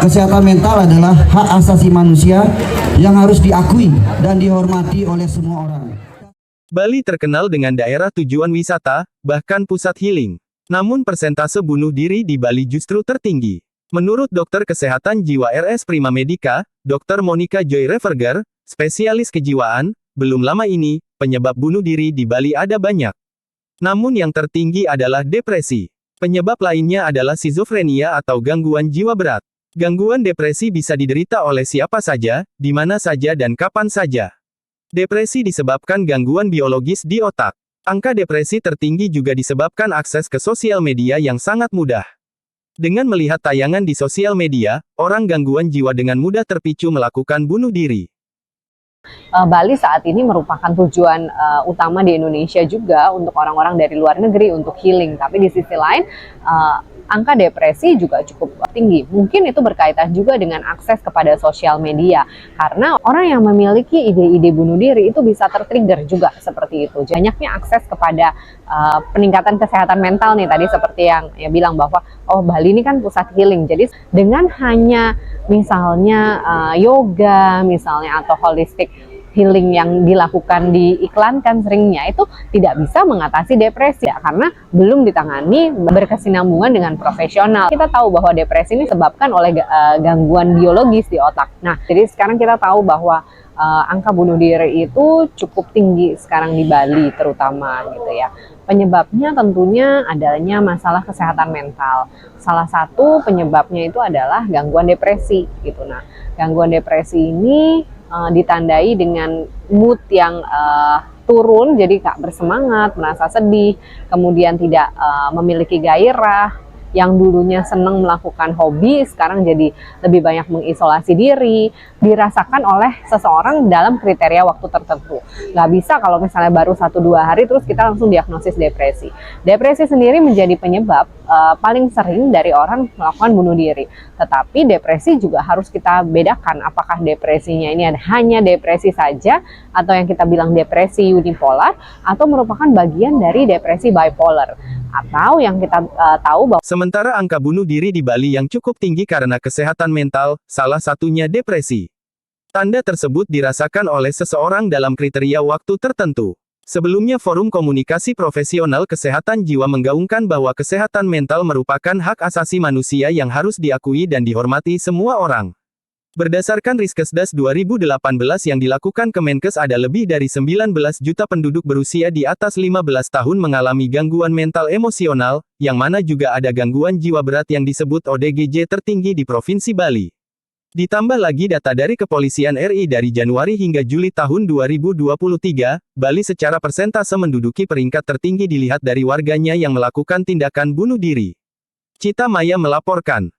kesehatan mental adalah hak asasi manusia yang harus diakui dan dihormati oleh semua orang. Bali terkenal dengan daerah tujuan wisata, bahkan pusat healing. Namun persentase bunuh diri di Bali justru tertinggi. Menurut dokter kesehatan jiwa RS Prima Medica, Dr. Monica Joy Reverger, spesialis kejiwaan, belum lama ini, penyebab bunuh diri di Bali ada banyak. Namun yang tertinggi adalah depresi. Penyebab lainnya adalah skizofrenia atau gangguan jiwa berat. Gangguan depresi bisa diderita oleh siapa saja, di mana saja dan kapan saja. Depresi disebabkan gangguan biologis di otak. Angka depresi tertinggi juga disebabkan akses ke sosial media yang sangat mudah. Dengan melihat tayangan di sosial media, orang gangguan jiwa dengan mudah terpicu melakukan bunuh diri. Bali saat ini merupakan tujuan utama di Indonesia juga untuk orang-orang dari luar negeri untuk healing. Tapi di sisi lain, angka depresi juga cukup tinggi. Mungkin itu berkaitan juga dengan akses kepada sosial media. Karena orang yang memiliki ide-ide bunuh diri itu bisa tertrigger juga seperti itu. Banyaknya akses kepada peningkatan kesehatan mental nih, tadi seperti yang ya bilang bahwa oh Bali ini kan pusat healing. Jadi dengan hanya misalnya yoga misalnya atau holistic healing yang dilakukan diiklankan seringnya itu tidak bisa mengatasi depresi ya, karena belum ditangani berkesinambungan dengan profesional. Kita tahu bahwa depresi ini disebabkan oleh gangguan biologis di otak. Nah, jadi sekarang kita tahu bahwa angka bunuh diri itu cukup tinggi sekarang di Bali terutama gitu ya. Penyebabnya tentunya adanya masalah kesehatan mental. Salah satu penyebabnya itu adalah gangguan depresi gitu. Nah, gangguan depresi ini ditandai dengan mood yang turun, jadi gak bersemangat, merasa sedih, kemudian tidak memiliki gairah. Yang dulunya senang melakukan hobi, sekarang jadi lebih banyak mengisolasi diri, dirasakan oleh seseorang dalam kriteria waktu tertentu. Nggak bisa kalau misalnya baru 1-2 hari terus kita langsung diagnosis depresi. Depresi sendiri menjadi penyebab paling sering dari orang melakukan bunuh diri. Tetapi depresi juga harus kita bedakan, apakah depresinya ini hanya depresi saja, atau yang kita bilang depresi unipolar, atau merupakan bagian dari depresi bipolar. Atau yang kita tahu bahwa Sementara angka bunuh diri di Bali yang cukup tinggi karena kesehatan mental, salah satunya depresi. Tanda tersebut dirasakan oleh seseorang dalam kriteria waktu tertentu. Sebelumnya Forum Komunikasi Profesional Kesehatan Jiwa menggaungkan bahwa kesehatan mental merupakan hak asasi manusia yang harus diakui dan dihormati semua orang. Berdasarkan Riskesdas 2018 yang dilakukan Kemenkes, ada lebih dari 19 juta penduduk berusia di atas 15 tahun mengalami gangguan mental emosional, yang mana juga ada gangguan jiwa berat yang disebut ODGJ tertinggi di Provinsi Bali. Ditambah lagi data dari Kepolisian RI dari Januari hingga Juli tahun 2023, Bali secara persentase menduduki peringkat tertinggi dilihat dari warganya yang melakukan tindakan bunuh diri. Cita Maya melaporkan.